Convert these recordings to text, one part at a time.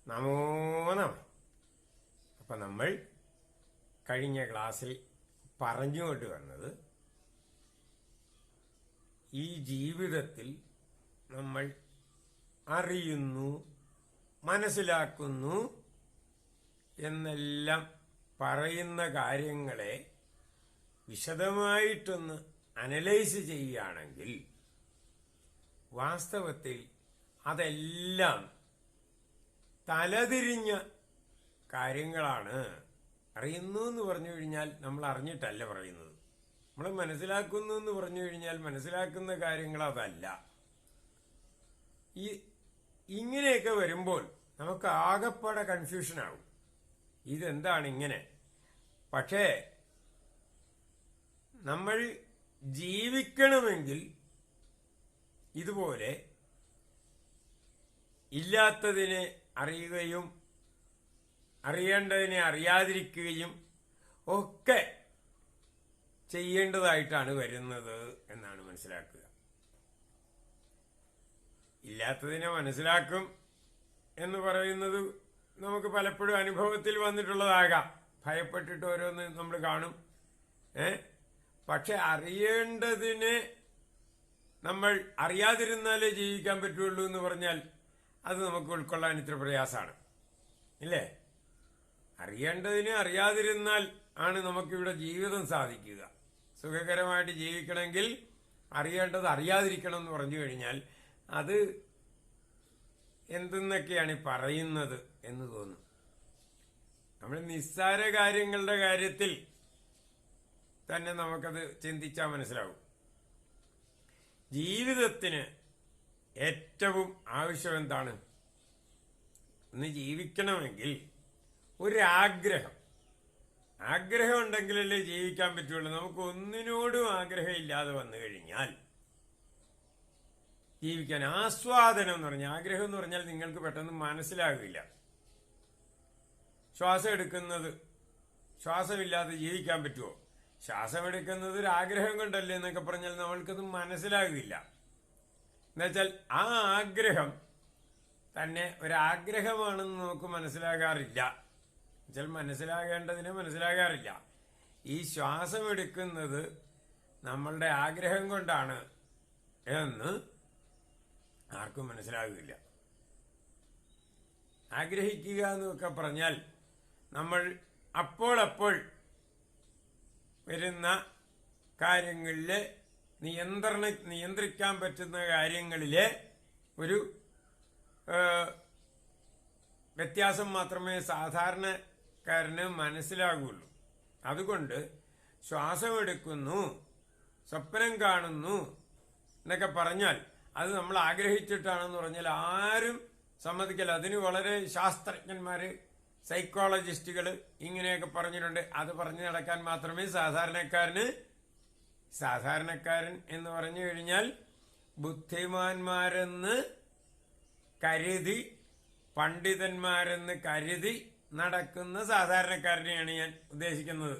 നമോ നമ. അപ്പം നമ്മൾ കഴിഞ്ഞ ക്ലാസ്സിൽ പറഞ്ഞുകൊണ്ട് വന്നത് ഈ ജീവിതത്തിൽ നമ്മൾ അറിയുന്നു, മനസ്സിലാക്കുന്നു എന്നെല്ലാം പറയുന്ന കാര്യങ്ങളെ വിശദമായിട്ടൊന്ന് അനലൈസ് ചെയ്യുകയാണെങ്കിൽ വാസ്തവത്തിൽ അതെല്ലാം തലതിരിഞ്ഞ കാര്യങ്ങളാണ്. അറിയുന്നു എന്ന് പറഞ്ഞു കഴിഞ്ഞാൽ നമ്മൾ അറിഞ്ഞിട്ടല്ല പറയുന്നത്. നമ്മൾ മനസ്സിലാക്കുന്നു എന്ന് പറഞ്ഞു കഴിഞ്ഞാൽ മനസ്സിലാക്കുന്ന കാര്യങ്ങൾ അതല്ല. ഇങ്ങനെയൊക്കെ വരുമ്പോൾ നമുക്ക് ആകെപ്പാടെ കൺഫ്യൂഷനാകും. ഇതെന്താണ് ഇങ്ങനെ? പക്ഷേ നമ്മൾ ജീവിക്കണമെങ്കിൽ ഇതുപോലെ ഇല്ലാത്തതിനെ അറിയുകയും അറിയേണ്ടതിനെ അറിയാതിരിക്കുകയും ഒക്കെ ചെയ്യേണ്ടതായിട്ടാണ് വരുന്നത് എന്നാണ് മനസ്സിലാക്കുക. ഇല്ലാത്തതിനെ മനസ്സിലാക്കും എന്ന് പറയുന്നത് നമുക്ക് പലപ്പോഴും അനുഭവത്തിൽ വന്നിട്ടുള്ളതാകാം. ഭയപ്പെട്ടിട്ട് ഓരോന്ന് നമ്മൾ കാണും. പക്ഷെ അറിയേണ്ടതിനെ നമ്മൾ അറിയാതിരുന്നാലേ ജീവിക്കാൻ പറ്റുള്ളൂ എന്ന് പറഞ്ഞാൽ അത് നമുക്ക് ഉൾക്കൊള്ളാൻ ഇത്ര പ്രയാസമാണ്, ഇല്ലേ? അറിയേണ്ടതിനെ അറിയാതിരുന്നാൽ ആണ് നമുക്കിവിടെ ജീവിതം സാധിക്കുക. സുഖകരമായിട്ട് ജീവിക്കണമെങ്കിൽ അറിയേണ്ടത് അറിയാതിരിക്കണം എന്ന് പറഞ്ഞു കഴിഞ്ഞാൽ അത് എന്തെന്നൊക്കെയാണ് പറയുന്നത് എന്ന് തോന്നും. നമ്മൾ നിസ്സാര കാര്യങ്ങളുടെ കാര്യത്തിൽ തന്നെ നമുക്കത് ചിന്തിച്ചാൽ മനസ്സിലാവും. ജീവിതത്തിന് ഏറ്റവും ആവശ്യം എന്താണ്? ഒന്ന് ജീവിക്കണമെങ്കിൽ ഒരാഗ്രഹം ഉണ്ടെങ്കിലല്ലേ ജീവിക്കാൻ പറ്റുള്ളൂ. നമുക്ക് ഒന്നിനോടും ആഗ്രഹമില്ലാതെ വന്നു കഴിഞ്ഞാൽ ജീവിക്കാൻ ആസ്വാദനം എന്ന് പറഞ്ഞാൽ, ആഗ്രഹം എന്ന് പറഞ്ഞാൽ നിങ്ങൾക്ക് പെട്ടെന്ന് മനസ്സിലാകില്ല. ശ്വാസം എടുക്കുന്നത് ശ്വാസമില്ലാതെ ജീവിക്കാൻ പറ്റുമോ? ശ്വാസം എടുക്കുന്നത് ഒരു ആഗ്രഹം കൊണ്ടല്ലേ എന്നൊക്കെ പറഞ്ഞാൽ നമ്മൾക്കത് മനസ്സിലാകില്ല. എന്നുവെച്ചാൽ ആ ആഗ്രഹം തന്നെ ഒരാഗ്രഹമാണെന്ന് നമുക്ക് മനസ്സിലാകാറില്ല. എന്നുവെച്ചാൽ മനസ്സിലാകേണ്ടതിനെ മനസ്സിലാകാറില്ല. ഈ ശ്വാസം എടുക്കുന്നത് നമ്മളുടെ ആഗ്രഹം കൊണ്ടാണ് എന്ന് ആർക്കും മനസ്സിലാകില്ല. ആഗ്രഹിക്കുക എന്നൊക്കെ പറഞ്ഞാൽ നമ്മൾ അപ്പോൾ വരുന്ന കാര്യങ്ങളിലെ നിയന്ത്രിക്കാൻ പറ്റുന്ന കാര്യങ്ങളിലെ ഒരു വ്യത്യാസം മാത്രമേ സാധാരണക്കാരന് മനസ്സിലാകുള്ളൂ. അതുകൊണ്ട് ശ്വാസമെടുക്കുന്നു, സ്വപ്നം കാണുന്നു എന്നൊക്കെ പറഞ്ഞാൽ അത് നമ്മൾ ആഗ്രഹിച്ചിട്ടാണെന്ന് പറഞ്ഞാൽ ആരും സമ്മതിക്കില്ല. അതിന് വളരെ ശാസ്ത്രജ്ഞന്മാര്, സൈക്കോളജിസ്റ്റുകൾ ഇങ്ങനെയൊക്കെ പറഞ്ഞിട്ടുണ്ട്. അത് പറഞ്ഞു നടക്കാൻ മാത്രമേ സാധാരണക്കാരൻ എന്ന് പറഞ്ഞു കഴിഞ്ഞാൽ ബുദ്ധിമാന്മാരെന്ന് കരുതി, പണ്ഡിതന്മാരെന്ന് കരുതി നടക്കുന്ന സാധാരണക്കാരനെയാണ് ഞാൻ ഉദ്ദേശിക്കുന്നത്.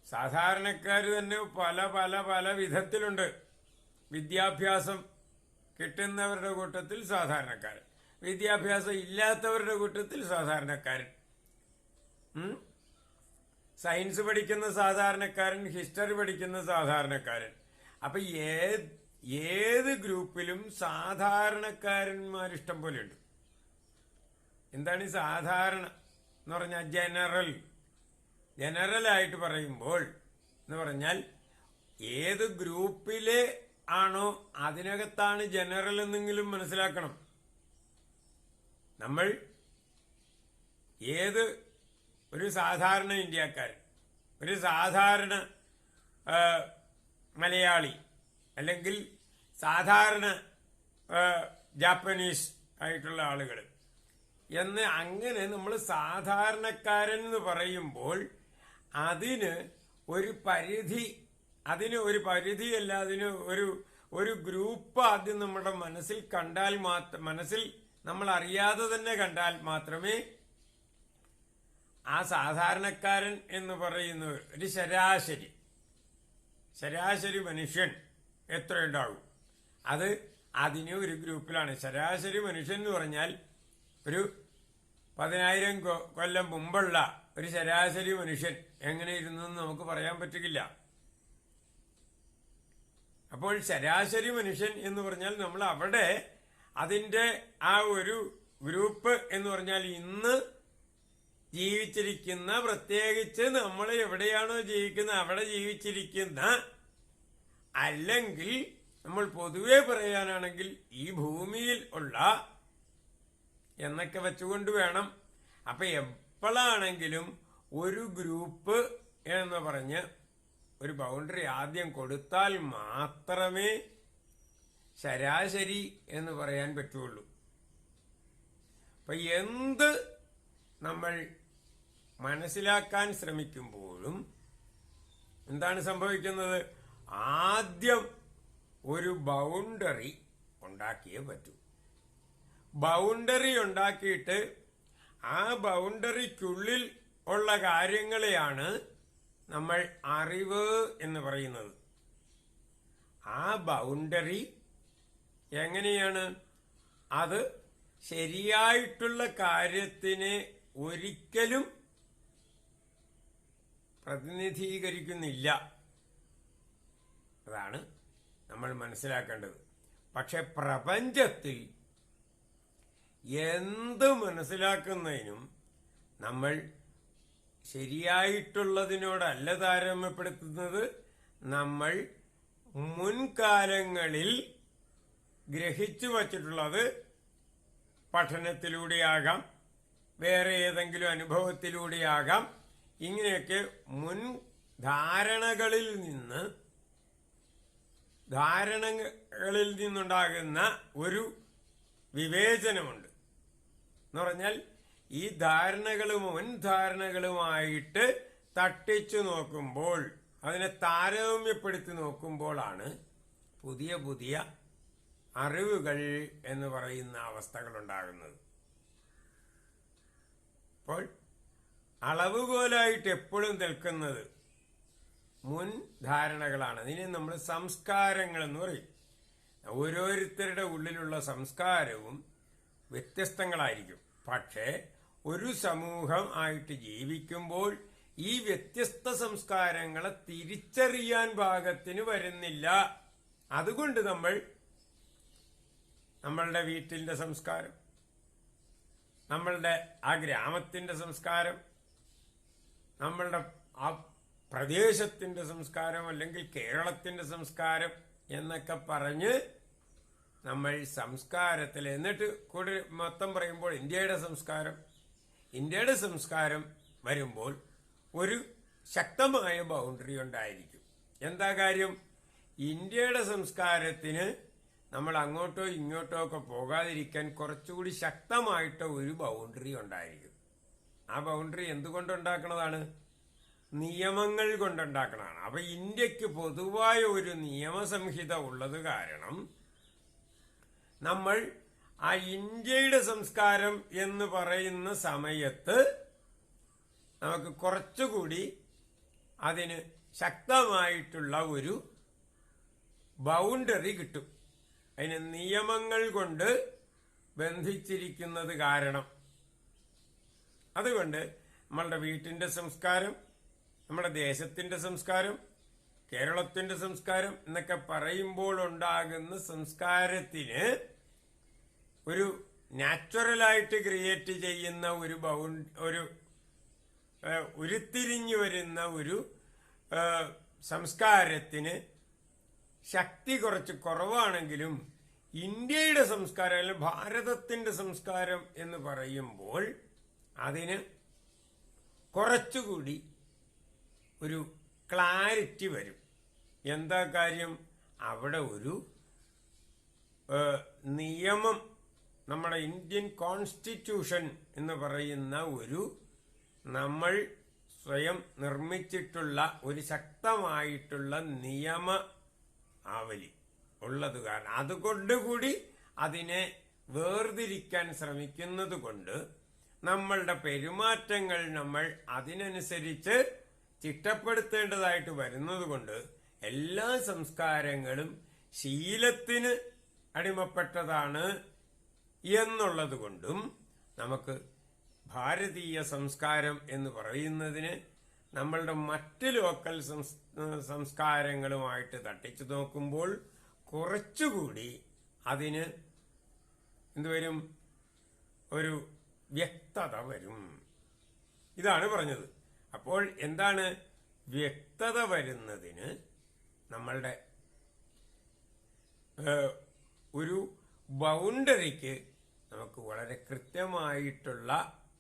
സാധാരണക്കാർ തന്നെ പല പല പല വിധത്തിലുണ്ട്. വിദ്യാഭ്യാസം കിട്ടുന്നവരുടെ കൂട്ടത്തിൽ സാധാരണക്കാരൻ, വിദ്യാഭ്യാസം ഇല്ലാത്തവരുടെ കൂട്ടത്തിൽ സാധാരണക്കാരൻ, സയൻസ് പഠിക്കുന്ന സാധാരണക്കാരൻ, ഹിസ്റ്ററി പഠിക്കുന്ന സാധാരണക്കാരൻ. അപ്പൊ ഏത് ഗ്രൂപ്പിലും സാധാരണക്കാരന്മാരിഷ്ടം പോലെയുണ്ട്. എന്താണ് ഈ സാധാരണ എന്ന് പറഞ്ഞാൽ? ജനറലായിട്ട് പറയുമ്പോൾ എന്ന് പറഞ്ഞാൽ ഏത് ഗ്രൂപ്പിലെ ആണോ അതിനകത്താണ് ജനറൽ എന്നെങ്കിലും മനസ്സിലാക്കണം. നമ്മൾ ഒരു സാധാരണ ഇന്ത്യക്കാരൻ, ഒരു സാധാരണ മലയാളി, അല്ലെങ്കിൽ സാധാരണ ജാപ്പനീസ് ആയിട്ടുള്ള ആളുകൾ എന്ന് അങ്ങനെ നമ്മൾ സാധാരണക്കാരൻ എന്ന് പറയുമ്പോൾ അതിന് ഒരു പരിധിയല്ല, അതിന് ഒരു ഗ്രൂപ്പ് ആദ്യം നമ്മുടെ മനസ്സിൽ കണ്ടാൽ മനസ്സിൽ നമ്മൾ അറിയാതെ തന്നെ കണ്ടാൽ മാത്രമേ ആ സാധാരണക്കാരൻ എന്ന് പറയുന്ന ഒരു ശരാശരി മനുഷ്യൻ എത്രയുണ്ടാകും? അത് അതിന് ഒരു ഗ്രൂപ്പിലാണ്. ശരാശരി മനുഷ്യൻ എന്ന് പറഞ്ഞാൽ ഒരു 10,000 കൊല്ലം മുമ്പുള്ള ഒരു ശരാശരി മനുഷ്യൻ എങ്ങനെ ഇരുന്നു എന്ന് നമുക്ക് പറയാൻ പറ്റില്ല. അപ്പോൾ ശരാശരി മനുഷ്യൻ എന്ന് പറഞ്ഞാൽ നമ്മൾ അവിടെ അതിന്റെ ആ ഒരു ഗ്രൂപ്പ് എന്ന് പറഞ്ഞാൽ ഇന്ന് ജീവിച്ചിരിക്കുന്ന, പ്രത്യേകിച്ച് നമ്മൾ എവിടെയാണോ ജീവിക്കുന്നത് അവിടെ ജീവിച്ചിരിക്കുന്ന, അല്ലെങ്കിൽ നമ്മൾ പൊതുവെ പറയാനാണെങ്കിൽ ഈ ഭൂമിയിൽ ഉള്ള എന്നൊക്കെ വെച്ചുകൊണ്ട് വേണം. അപ്പൊ എപ്പോഴാണെങ്കിലും ഒരു ഗ്രൂപ്പ് എന്ന് പറഞ്ഞ് ഒരു ബൗണ്ടറി ആദ്യം കൊടുത്താൽ മാത്രമേ ശരാശരി എന്ന് പറയാൻ പറ്റുള്ളൂ. അപ്പൊ എന്ത് നമ്മൾ മനസ്സിലാക്കാൻ ശ്രമിക്കുമ്പോഴും എന്താണ് സംഭവിക്കുന്നത്? ആദ്യം ഒരു ബൗണ്ടറി ഉണ്ടാക്കിയേ പറ്റൂ. ബൗണ്ടറി ഉണ്ടാക്കിയിട്ട് ആ ബൗണ്ടറിക്കുള്ളിൽ ഉള്ള കാര്യങ്ങളെയാണ് നമ്മൾ അറിവ് എന്ന് പറയുന്നത്. ആ ബൗണ്ടറി എങ്ങനെയാണ്? അത് ശരിയായിട്ടുള്ള കാര്യത്തിനെ ഒരിക്കലും പ്രതിനിധീകരിക്കുന്നില്ല. അതാണ് നമ്മൾ മനസ്സിലാക്കേണ്ടത്. പക്ഷെ പ്രപഞ്ചത്തിൽ എന്ത് മനസ്സിലാക്കുന്നതിനും നമ്മൾ ശരിയായിട്ടുള്ളതിനോടല്ല താരതമ്യപ്പെടുത്തുന്നത്. നമ്മൾ മുൻകാലങ്ങളിൽ ഗ്രഹിച്ചു വച്ചിട്ടുള്ളത് പഠനത്തിലൂടെയാകാം, വേറെ ഏതെങ്കിലും അനുഭവത്തിലൂടെയാകാം. ഇങ്ങനെയൊക്കെ മുൻ ധാരണകളിൽ നിന്നുണ്ടാകുന്ന ഒരു വിവേചനമുണ്ട്. എന്ന് പറഞ്ഞാൽ ഈ ധാരണകളും മുൻധാരണകളുമായിട്ട് തട്ടിച്ചു നോക്കുമ്പോൾ, അതിനെ താരതമ്യപ്പെടുത്തി നോക്കുമ്പോഴാണ് പുതിയ പുതിയ അറിവുകൾ എന്ന് പറയുന്ന അവസ്ഥകൾ ഉണ്ടാകുന്നത്. അപ്പോൾ അളവുകോലായിട്ട് എപ്പോഴും നിൽക്കുന്നത് മുൻധാരണകളാണ്. അതിനെ നമ്മൾ സംസ്കാരങ്ങൾ എന്ന് പറയും. ഓരോരുത്തരുടെ ഉള്ളിലുള്ള സംസ്കാരവും വ്യത്യസ്തങ്ങളായിരിക്കും. പക്ഷേ ഒരു സമൂഹം ആയിട്ട് ജീവിക്കുമ്പോൾ ഈ വ്യത്യസ്ത സംസ്കാരങ്ങളെ തിരിച്ചറിയാൻ പാകത്തിന് വരുന്നില്ല. അതുകൊണ്ട് നമ്മളുടെ വീട്ടിന്റെ സംസ്കാരം, നമ്മളുടെ ആ ഗ്രാമത്തിന്റെ സംസ്കാരം, നമ്മളുടെ ആ പ്രദേശത്തിന്റെ സംസ്കാരം, അല്ലെങ്കിൽ കേരളത്തിന്റെ സംസ്കാരം എന്നൊക്കെ പറഞ്ഞ് നമ്മൾ സംസ്കാരത്തിൽ, എന്നിട്ട് കൂടെ മൊത്തം പറയുമ്പോൾ ഇന്ത്യയുടെ സംസ്കാരം വരുമ്പോൾ ഒരു ശക്തമായ ബൗണ്ടറി ഉണ്ടായിരിക്കും. എന്താ കാര്യം? ഇന്ത്യയുടെ സംസ്കാരത്തിന് നമ്മൾ അങ്ങോട്ടോ ഇങ്ങോട്ടോ ഒക്കെ പോകാതിരിക്കാൻ കുറച്ചുകൂടി ശക്തമായിട്ട് ഒരു ബൗണ്ടറി ഉണ്ടായിരിക്കും. ആ ബൗണ്ടറി എന്തുകൊണ്ടുണ്ടാക്കുന്നതാണ്? നിയമങ്ങൾ കൊണ്ടുണ്ടാക്കണതാണ്. അപ്പൊ ഇന്ത്യക്ക് പൊതുവായ ഒരു നിയമസംഹിത ഉള്ളത് കാരണം നമ്മൾ ആ ഇന്ത്യയുടെ സംസ്കാരം എന്ന് പറയുന്ന സമയത്ത് നമുക്ക് കുറച്ചുകൂടി അതിന് ശക്തമായിട്ടുള്ള ഒരു ബൗണ്ടറി കിട്ടും. അതിന് നിയമങ്ങൾ കൊണ്ട് ബന്ധിച്ചിരിക്കുന്നത് കാരണം. അതുകൊണ്ട് നമ്മളുടെ വീട്ടിന്റെ സംസ്കാരം, നമ്മുടെ ദേശത്തിന്റെ സംസ്കാരം, കേരളത്തിന്റെ സംസ്കാരം എന്നൊക്കെ പറയുമ്പോൾ ഉണ്ടാകുന്ന സംസ്കാരത്തിന് ഒരു നാച്ചുറലായിട്ട് ക്രിയേറ്റ് ചെയ്യുന്ന ഒരു ഉരുത്തിരിഞ്ഞു വരുന്ന ഒരു സംസ്കാരത്തിന് ശക്തി കുറച്ച് കുറവാണെങ്കിലും ഇന്ത്യയുടെ സംസ്കാരം അല്ലെങ്കിൽ ഭാരതത്തിന്റെ സംസ്കാരം എന്ന് പറയുമ്പോൾ അതിന് കുറച്ചുകൂടി ഒരു ക്ലാരിറ്റി വരും. എന്താ കാര്യം? അവിടെ ഒരു നിയമം, നമ്മുടെ ഇന്ത്യൻ കോൺസ്റ്റിറ്റ്യൂഷൻ എന്ന് പറയുന്ന ഒരു നമ്മൾ സ്വയം നിർമ്മിച്ചിട്ടുള്ള ഒരു ശക്തമായിട്ടുള്ള നിയമ ആവലി ഉള്ളത് കാരണം, അതുകൊണ്ടുകൂടി അതിനെ വേർതിരിക്കാൻ ശ്രമിക്കുന്നത് കൊണ്ട് നമ്മളുടെ പെരുമാറ്റങ്ങൾ നമ്മൾ അതിനനുസരിച്ച് ചിട്ടപ്പെടുത്തേണ്ടതായിട്ട് വരുന്നത് കൊണ്ട് എല്ലാ സംസ്കാരങ്ങളും ശീലത്തിന് അടിമപ്പെട്ടതാണ് എന്നുള്ളത് കൊണ്ടും നമുക്ക് ഭാരതീയ സംസ്കാരം എന്ന് പറയുന്നതിന് നമ്മളുടെ മറ്റ് ലോക്കൽ സംസ്കാരങ്ങളുമായിട്ട് തട്ടിച്ചു നോക്കുമ്പോൾ കുറച്ചുകൂടി അതിന് എന്തുവരും, ഒരു വ്യക്തത വരും. ഇതാണ് പറഞ്ഞത്. അപ്പോൾ എന്താണ് വ്യക്തത വരുന്നതിന്? നമ്മളുടെ ഒരു ബൗണ്ടറിക്ക് നമുക്ക് വളരെ കൃത്യമായിട്ടുള്ള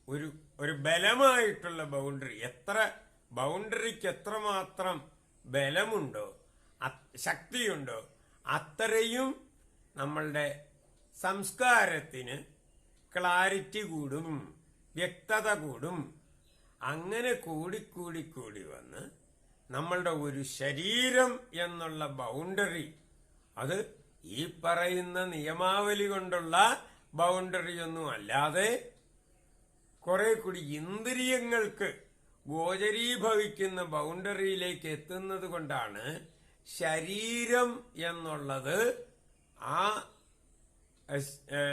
ഒരു ബലമായിട്ടുള്ള ബൗണ്ടറി, ബൗണ്ടറിക്ക് എത്രമാത്രം ബലമുണ്ടോ, ശക്തിയുണ്ടോ, അത്രയും നമ്മളുടെ സംസ്കാരത്തിന് ക്ലാരിറ്റി കൂടും, വ്യക്തത കൂടും. അങ്ങനെ കൂടി വന്ന് നമ്മളുടെ ഒരു ശരീരം എന്നുള്ള ബൗണ്ടറി, അത് ഈ പറയുന്ന നിയമാവലി കൊണ്ടുള്ള ബൗണ്ടറിയൊന്നും അല്ലാതെ കുറെ കൂടി ഇന്ദ്രിയങ്ങൾക്ക് ഗോചരീഭവിക്കുന്ന ബൗണ്ടറിയിലേക്ക് എത്തുന്നത് കൊണ്ടാണ് ശരീരം എന്നുള്ളത്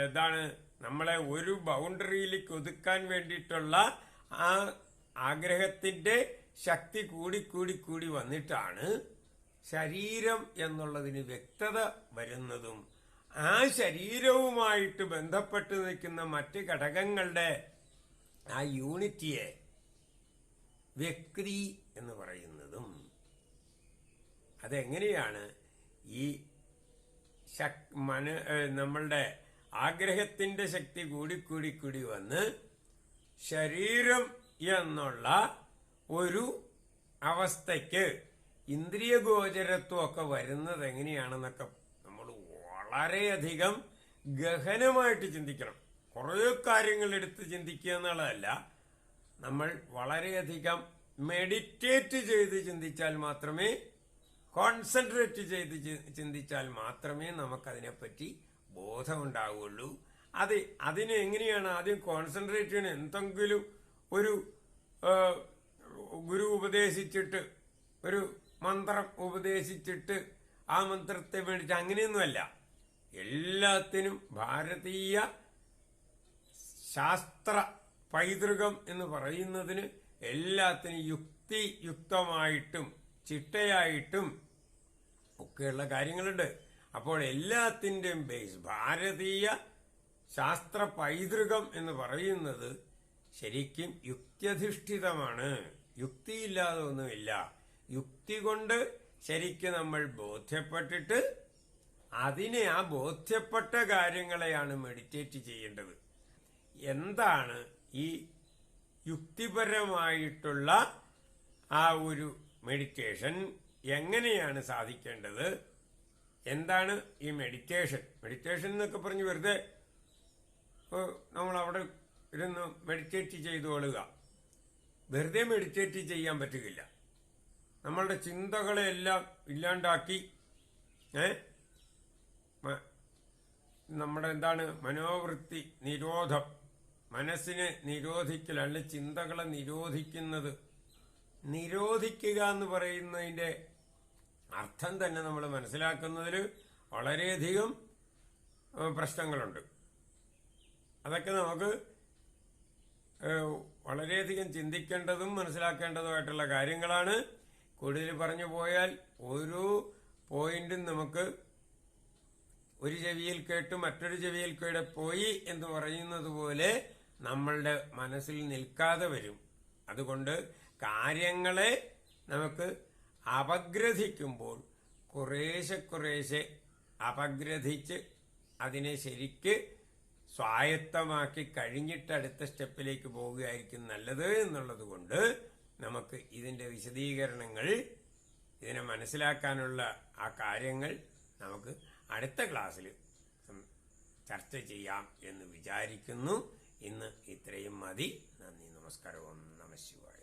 ഇതാണ് നമ്മളെ ഒരു ബൗണ്ടറിയിലേക്ക് ഒതുക്കാൻ വേണ്ടിയിട്ടുള്ള ആ ആഗ്രഹത്തിന്റെ ശക്തി കൂടി വന്നിട്ടാണ് ശരീരം എന്നുള്ളതിന് വ്യക്തത വരുന്നതും ആ ശരീരവുമായിട്ട് ബന്ധപ്പെട്ട് നിൽക്കുന്ന മറ്റ് ഘടകങ്ങളുടെ ആ യൂണിറ്റിയെ വ്യക്തി എന്ന് പറയുന്നതും. അതെങ്ങനെയാണ് ഈ നമ്മളുടെ ആഗ്രഹത്തിന്റെ ശക്തി കൂടി വന്ന് ശരീരം എന്നുള്ള ഒരു അവസ്ഥയ്ക്ക് ഇന്ദ്രിയഗോചരത്വമൊക്കെ വരുന്നത് എങ്ങനെയാണെന്നൊക്കെ നമ്മൾ വളരെയധികം ഗഹനമായിട്ട് ചിന്തിക്കണം. കുറേ കാര്യങ്ങൾ എടുത്ത് ചിന്തിക്കുക എന്നുള്ളതല്ല, നമ്മൾ വളരെയധികം മെഡിറ്റേറ്റ് ചെയ്ത് ചിന്തിച്ചാൽ മാത്രമേ, കോൺസെൻട്രേറ്റ് ചെയ്ത് ചിന്തിച്ചാൽ മാത്രമേ നമുക്കതിനെപ്പറ്റി ബോധമുണ്ടാവുകയുള്ളൂ. അതിന് എങ്ങനെയാണ് ആദ്യം കോൺസെൻട്രേറ്റ് ചെയ്യണം? എന്തെങ്കിലും ഒരു ഗുരു ഉപദേശിച്ചിട്ട്, ഒരു മന്ത്രം ഉപദേശിച്ചിട്ട് ആ മന്ത്രത്തെ വേണ്ടിയിട്ട് അങ്ങനെയൊന്നുമല്ല. എല്ലാത്തിനും ഭാരതീയ ശാസ്ത്ര പൈതൃകം എന്ന് പറയുന്നതിന് എല്ലാത്തിനും യുക്തമായിട്ടും ചിട്ടയായിട്ടും ഒക്കെയുള്ള കാര്യങ്ങളുണ്ട്. അപ്പോൾ എല്ലാത്തിൻ്റെയും ബേസ് ഭാരതീയ ശാസ്ത്ര പൈതൃകം എന്ന് പറയുന്നത് ശരിക്കും യുക്തിയധിഷ്ഠിതമാണ്. യുക്തിയില്ലാതെ ഒന്നുമില്ല. യുക്തി കൊണ്ട് ശരിക്കും നമ്മൾ ബോധ്യപ്പെട്ടിട്ട് അതിനെ, ആ ബോധ്യപ്പെട്ട കാര്യങ്ങളെയാണ് മെഡിറ്റേറ്റ് ചെയ്യേണ്ടത്. എന്താണ് ഈ യുക്തിപരമായിട്ടുള്ള ആ ഒരു മെഡിറ്റേഷൻ, എങ്ങനെയാണ് സാധിക്കേണ്ടത്, എന്താണ് ഈ മെഡിറ്റേഷൻ? മെഡിറ്റേഷൻ എന്നൊക്കെ പറഞ്ഞ് വെറുതെ നമ്മൾ അവിടെ ഇരുന്ന് മെഡിറ്റേറ്റ് ചെയ്തുകൊള്ളുക. വെറുതെ മെഡിറ്റേറ്റ് ചെയ്യാൻ പറ്റുകയില്ല. നമ്മളുടെ ചിന്തകളെല്ലാം ഇല്ലാണ്ടാക്കി നമ്മുടെ എന്താണ് മനോവൃത്തി നിരോധം, മനസ്സിനെ നിരോധിക്കൽ, അല്ലെ ചിന്തകളെ നിരോധിക്കുന്നത്. നിരോധിക്കുക എന്ന് പറയുന്നതിന്റെ അർത്ഥം തന്നെ നമ്മൾ മനസ്സിലാക്കുന്നതിൽ വളരെയധികം പ്രശ്നങ്ങളുണ്ട്. അതൊക്കെ നമുക്ക് വളരെയധികം ചിന്തിക്കേണ്ടതും മനസ്സിലാക്കേണ്ടതുമായിട്ടുള്ള കാര്യങ്ങളാണ്. കൂടുതൽ പറഞ്ഞു പോയാൽ ഓരോ പോയിന്റും നമുക്ക് ഒരു ചെവിയിൽ കേട്ട് മറ്റൊരു ചെവിയിൽ കൂടെ പോയി എന്ന് പറയുന്നത് പോലെ നമ്മളുടെ മനസ്സിൽ നിൽക്കാതെ വരും. അതുകൊണ്ട് കാര്യങ്ങളെ നമുക്ക് അപഗ്രഥിക്കുമ്പോൾ കുറേശ്ശെ അപഗ്രഥിച്ച് അതിനെ ശരിക്ക് സ്വായത്തമാക്കി കഴിഞ്ഞിട്ട് അടുത്ത സ്റ്റെപ്പിലേക്ക് പോവുകയായിരിക്കും നല്ലത് എന്നുള്ളത് കൊണ്ട് നമുക്ക് ഇതിന്റെ വിശദീകരണങ്ങൾ, ഇതിനെ മനസ്സിലാക്കാനുള്ള ആ കാര്യങ്ങൾ നമുക്ക് അടുത്ത ക്ലാസ്സിൽ ചർച്ച ചെയ്യാം എന്ന് വിചാരിക്കുന്നു. ഇന്ന് ഇത്രയും മതി. നന്ദി, നമസ്കാരം. ഓം നമഃ ശിവായ.